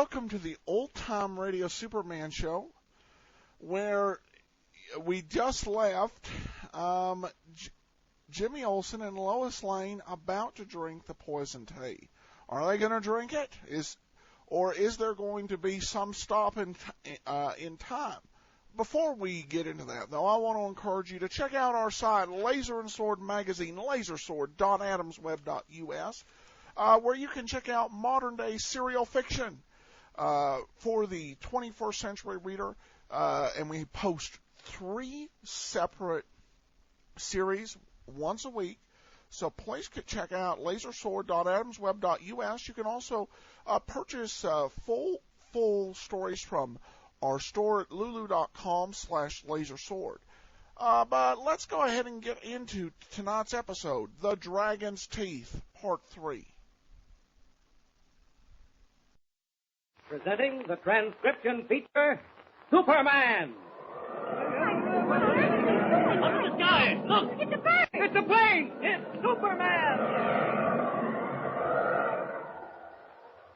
welcome to the Old Time Radio Superman Show, where we just left Jimmy Olsen and Lois Lane about to drink the poison tea. Are they going to drink it? Or is there going to be some stop in time? Before we get into that, though, I want to encourage you to check out our site, Laser and Sword Magazine, lasersword.adamsweb.us, where you can check out modern-day serial fiction for the 21st century reader, and we post 3 separate series once a week. So please check out lasersword.adamsweb.us. You can also purchase full stories from our store at lulu.com/lasersword. But let's go ahead and get into tonight's episode, The Dragon's Teeth, Part 3. Presenting the transcription feature, Superman! Up in the sky! Look! It's a bird! It's a plane! It's Superman!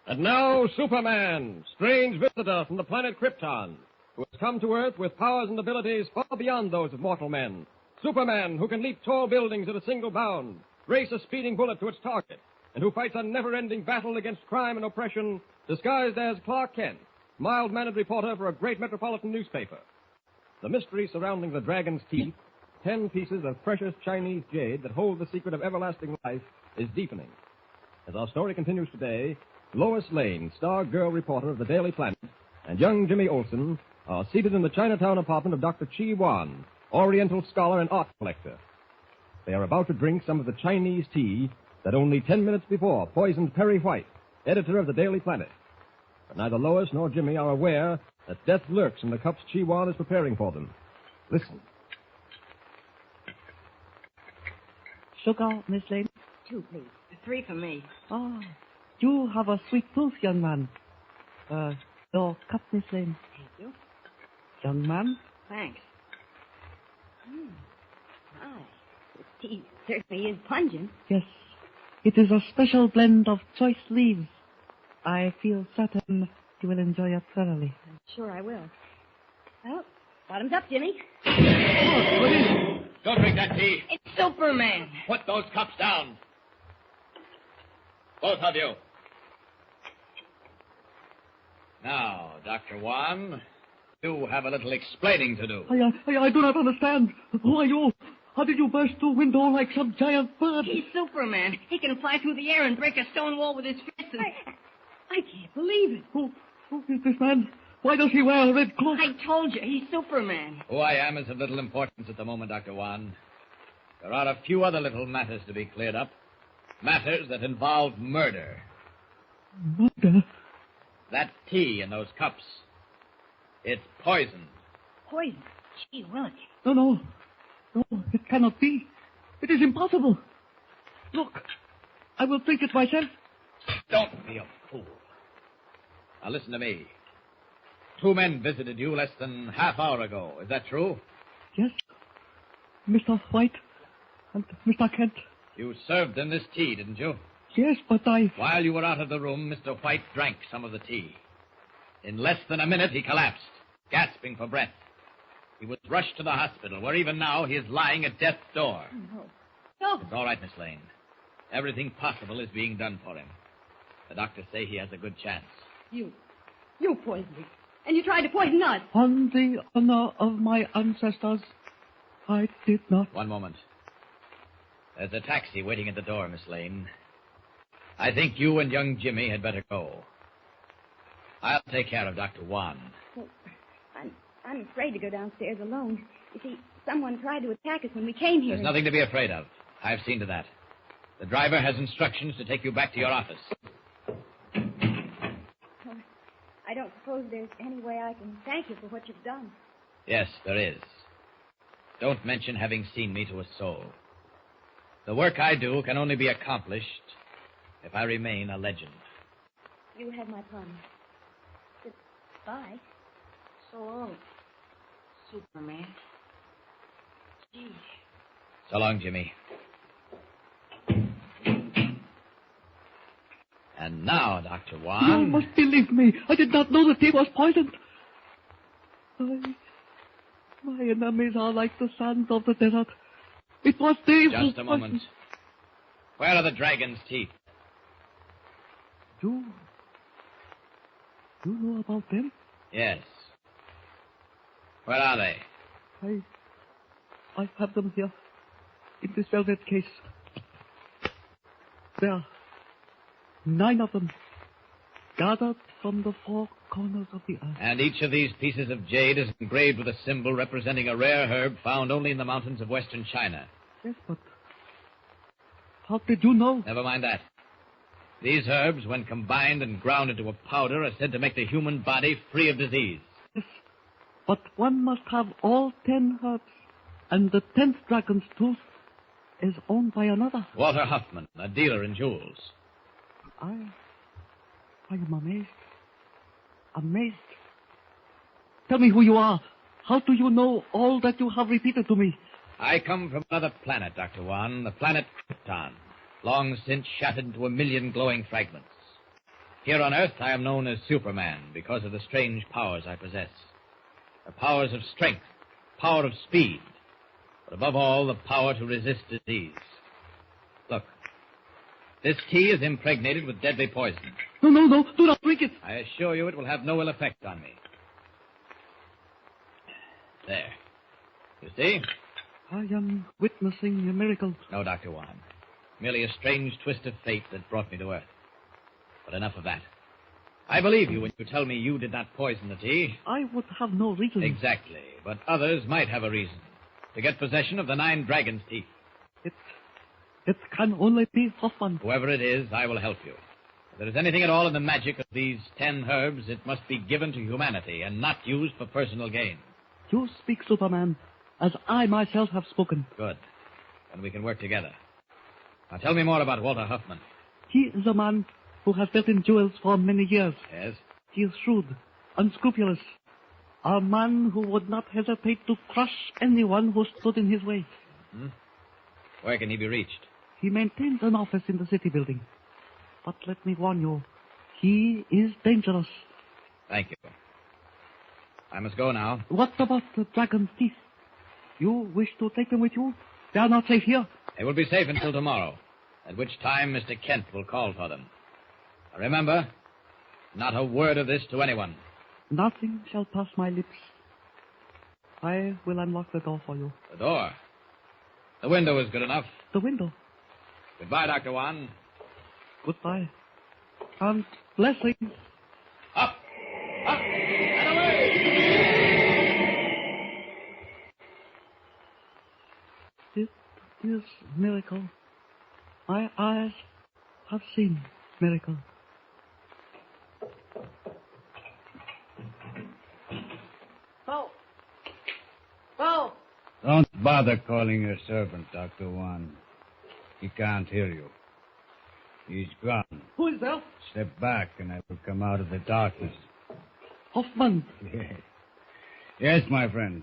And now, Superman, strange visitor from the planet Krypton, who has come to Earth with powers and abilities far beyond those of mortal men. Superman, who can leap tall buildings at a single bound, race a speeding bullet to its target, and who fights a never-ending battle against crime and oppression, disguised as Clark Kent, mild-mannered reporter for a great metropolitan newspaper. The mystery surrounding the Dragon's Teeth, 10 pieces of precious Chinese jade that hold the secret of everlasting life, is deepening. As our story continues today, Lois Lane, star girl reporter of the Daily Planet, and young Jimmy Olsen are seated in the Chinatown apartment of Dr. Chi Wan, Oriental scholar and art collector. They are about to drink some of the Chinese tea that only 10 minutes before poisoned Perry White, editor of the Daily Planet. But neither Lois nor Jimmy are aware that death lurks in the cups Chi Wan is preparing for them. Listen. Sugar, Miss Lane? 2, please. 3 for me. Ah, you have a sweet tooth, young man. Your cup, Miss Lane. Thank you. Young man? Thanks. My, this tea certainly is pungent. Yes. It is a special blend of choice leaves. I feel certain you will enjoy it thoroughly. I'm sure I will. Well, bottoms up, Jimmy. Don't drink that tea. It's Superman. Put those cups down. Both of you. Now, Dr. Wan, you have a little explaining to do. I do not understand. Who are you? How did you burst through window like some giant bird? He's Superman. He can fly through the air and break a stone wall with his fists. I can't believe it. Who is this man? Why does he wear a red cloak? I told you, he's Superman. Who I am is of little importance at the moment, Dr. Wan. There are a few other little matters to be cleared up. Matters that involve murder. Murder? That tea in those cups. It's poisoned. Poison? Gee willikers. No, it cannot be. It is impossible. Look, I will drink it myself. Don't be a fool. Now listen to me. 2 men visited you less than half hour ago. Is that true? Yes. Mr. White and Mr. Kent. You served them this tea, didn't you? Yes, but I... While you were out of the room, Mr. White drank some of the tea. In less than a minute, he collapsed, gasping for breath. He was rushed to the hospital, where even now he is lying at death's door. No. It's all right, Miss Lane. Everything possible is being done for him. The doctors say he has a good chance. You poisoned him. And you tried to poison us. On the honor of my ancestors, I did not. One moment. There's a taxi waiting at the door, Miss Lane. I think you and young Jimmy had better go. I'll take care of Dr. Wan. Oh, I'm afraid to go downstairs alone. You see, someone tried to attack us when we came here. There's nothing to be afraid of. I've seen to that. The driver has instructions to take you back to your office. I don't suppose there's any way I can thank you for what you've done. Yes, there is. Don't mention having seen me to a soul. The work I do can only be accomplished if I remain a legend. You have my promise. Goodbye. So long, Superman. Gee. So long, Jimmy. And now, Dr. You Wan... must believe me. I did not know the tea was poisoned. My enemies are like the sands of the desert. It was they who... Just a moment. Where are the dragon's teeth? You know about them? Yes. Where are they? I have them here, in this velvet case. There are 9 of them, gathered from the 4 corners of the earth. And each of these pieces of jade is engraved with a symbol representing a rare herb found only in the mountains of western China. Yes, but how did you know? Never mind that. These herbs, when combined and ground into a powder, are said to make the human body free of disease. Yes, but one must have all 10 herbs, and the 10th dragon's tooth is owned by another. Walter Huffman, a dealer in jewels. I am amazed. Amazed. Tell me who you are. How do you know all that you have repeated to me? I come from another planet, Dr. Wan, the planet Krypton, long since shattered into a million glowing fragments. Here on Earth, I am known as Superman because of the strange powers I possess. The powers of strength, power of speed, but above all, the power to resist disease. Look, this tea is impregnated with deadly poison. No, do not drink it. I assure you it will have no ill effect on me. There. You see? I am witnessing a miracle. No, Dr. Wan. Merely a strange twist of fate that brought me to Earth. But enough of that. I believe you when you tell me you did not poison the tea. I would have no reason. Exactly. But others might have a reason. To get possession of the 9 dragon's teeth. It can only be Hoffman. Whoever it is, I will help you. If there is anything at all in the magic of these 10 herbs, it must be given to humanity and not used for personal gain. You speak, Superman, as I myself have spoken. Good. Then we can work together. Now tell me more about Walter Huffman. He is a man who has dealt in jewels for many years. Yes? He is shrewd, unscrupulous. A man who would not hesitate to crush anyone who stood in his way. Hmm? Where can he be reached? He maintains an office in the city building. But let me warn you, he is dangerous. Thank you. I must go now. What about the dragon's teeth? You wish to take them with you? They are not safe here. They will be safe until tomorrow, at which time Mr. Kent will call for them. Now remember, not a word of this to anyone. Nothing shall pass my lips. I will unlock the door for you. The door? The window is good enough. The window. Goodbye, Dr. Wan. Goodbye. And blessings. Up! Up! And away! It is miracle. My eyes have seen miracle. Bo! Don't bother calling your servant, Dr. Wan. He can't hear you. He's gone. Who is there? Step back and I will come out of the darkness. Hoffman. Yes, my friend.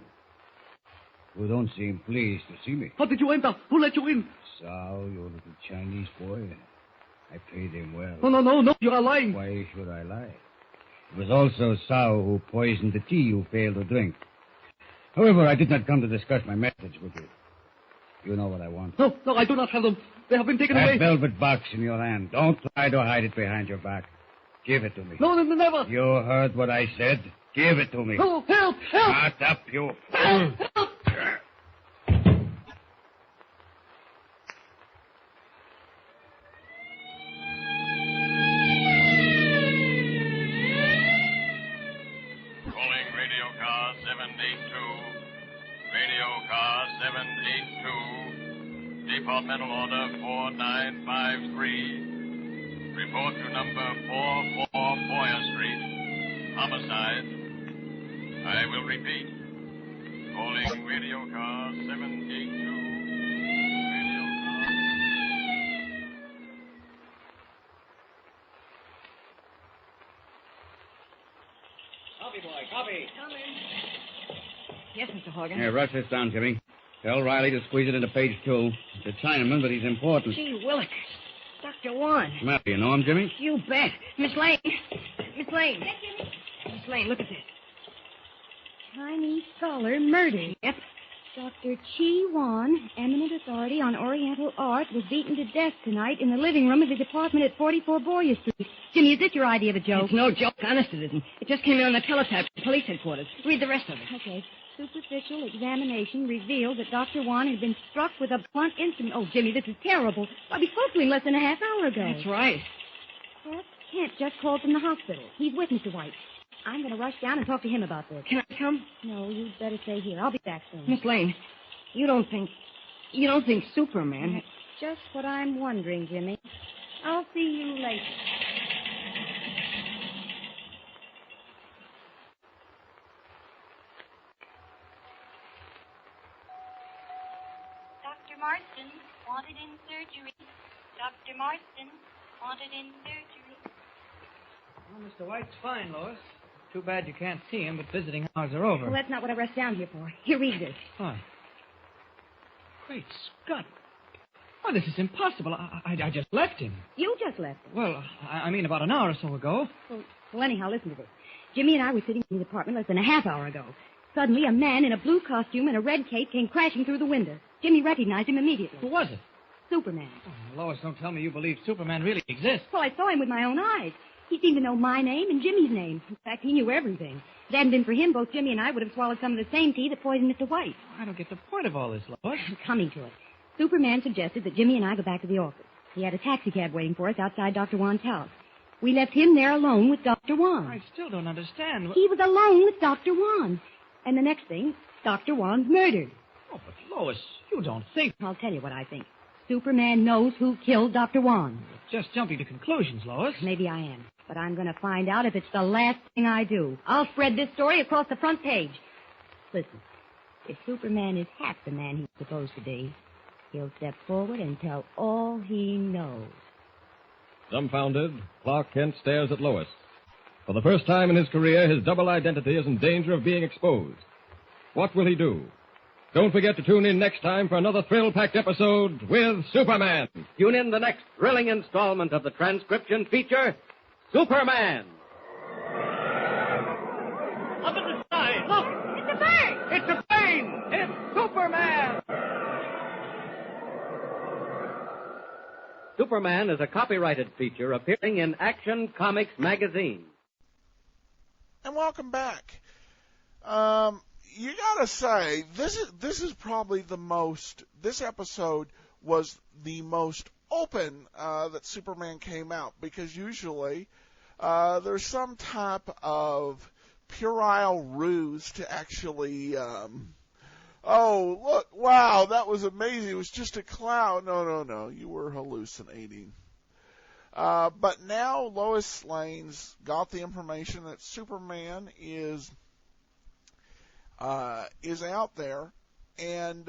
You don't seem pleased to see me. How did you enter? Who let you in? Sao, your little Chinese boy. I paid him well. No, you are lying. Why should I lie? It was also Sao who poisoned the tea you failed to drink. However, I did not come to discuss my message with you. You know what I want. No, I do not have them. They have been taken That away. velvet box in your hand. Don't try to hide it behind your back. Give it to me. No, never. You heard what I said. Give it to me. No, help! Shut up, you fool. Calling Radio Car 782. Radio Car 782. Departmental Order 4953. Report to number 44 Boyer Street. Homicide. I will repeat. Calling Radio Car 782. Radio Car... Copy, boy, copy. Yes, Mr. Horgan. Here, rush this down, Jimmy. Tell Riley to squeeze it into page 2. It's a Chinaman, but he's important. Gee, Willikers. Dr. Dr. Juan. Well, do you know him, Jimmy? You bet. Miss Lane. Miss Lane. Miss Lane, look at this. Chinese scholar murdered. Yep. Dr. Chi Wan, eminent authority on Oriental art, was beaten to death tonight in the living room of his apartment at 44 Boyer Street. Jimmy, is this your idea of a joke? It's no joke. Honest, it isn't. It just came in on the teletype at police headquarters. Read the rest of it. Okay. Superficial examination revealed that Dr. Wan had been struck with a blunt instrument. Oh, Jimmy, this is terrible. Why, we spoke to him less than a half hour ago. That's right. Perhaps Kent just called from the hospital. He's with Mr. White. I'm going to rush down and talk to him about this. Can I come? No, you'd better stay here. I'll be back soon. Miss Lane, you don't think Superman... That's just what I'm wondering, Jimmy. I'll see you later. Dr. Marston wanted in surgery. Dr. Marston wanted in surgery. Well, Mr. White's fine, Lois. Too bad you can't see him, but visiting hours are over. Well, that's not what I rushed down here for. Here, read this. Why? Great Scott. Why, this is impossible. I just left him. You just left him. Well, I mean about an hour or so ago. Well, anyhow, listen to this. Jimmy and I were sitting in his apartment less than a half hour ago. Suddenly, a man in a blue costume and a red cape came crashing through the window. Jimmy recognized him immediately. Who was it? Superman. Oh, Lois, don't tell me you believe Superman really exists. Well, I saw him with my own eyes. He seemed to know my name and Jimmy's name. In fact, he knew everything. If it hadn't been for him, both Jimmy and I would have swallowed some of the same tea that poisoned Mr. White. I don't get the point of all this, Lois. I'm coming to it. Superman suggested that Jimmy and I go back to the office. He had a taxicab waiting for us outside Dr. Wan's house. We left him there alone with Dr. Wan. I still don't understand. He was alone with Dr. Wan. And the next thing, Dr. Wan's murdered. Oh, but Lois, you don't think... I'll tell you what I think. Superman knows who killed Dr. Wan. Just jumping to conclusions, Lois. Maybe I am. But I'm going to find out if it's the last thing I do. I'll spread this story across the front page. Listen, if Superman is half the man he's supposed to be, he'll step forward and tell all he knows. Dumbfounded, Clark Kent stares at Lois. For the first time in his career, his double identity is in danger of being exposed. What will he do? Don't forget to tune in next time for another thrill-packed episode with Superman. Tune in the next thrilling installment of the transcription feature, Superman. Up in the sky. Look! It's a bird! It's a plane! It's Superman! Superman is a copyrighted feature appearing in Action Comics magazine. And welcome back. You gotta say, this is probably this episode was the most open that Superman came out, because usually there's some type of puerile ruse to actually, oh, look, wow, that was amazing, it was just a cloud. No, you were hallucinating. But now Lois Lane's got the information that Superman is out there, and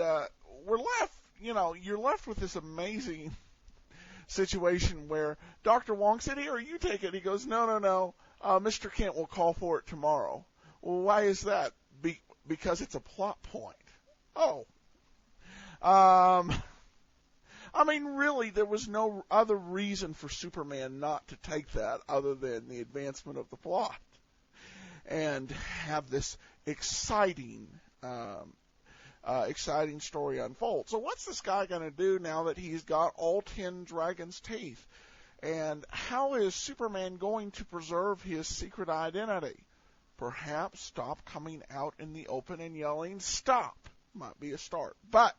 we're left, you're left with this amazing situation where Dr. Wong said, here, you take it. He goes, no, Mr. Kent will call for it tomorrow. Well, why is that? Because it's a plot point. Oh. I mean, really, there was no other reason for Superman not to take that other than the advancement of the plot and have this exciting story unfold. So what's this guy going to do now that he's got all 10 dragons' teeth? And how is Superman going to preserve his secret identity? Perhaps stop coming out in the open and yelling, stop. Might be a start. But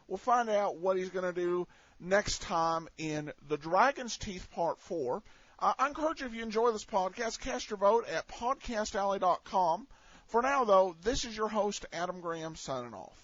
we'll find out what he's going to do next time in The Dragon's Teeth Part 4. I encourage you, if you enjoy this podcast, cast your vote at podcastalley.com. For now, though, this is your host, Adam Graham, signing off.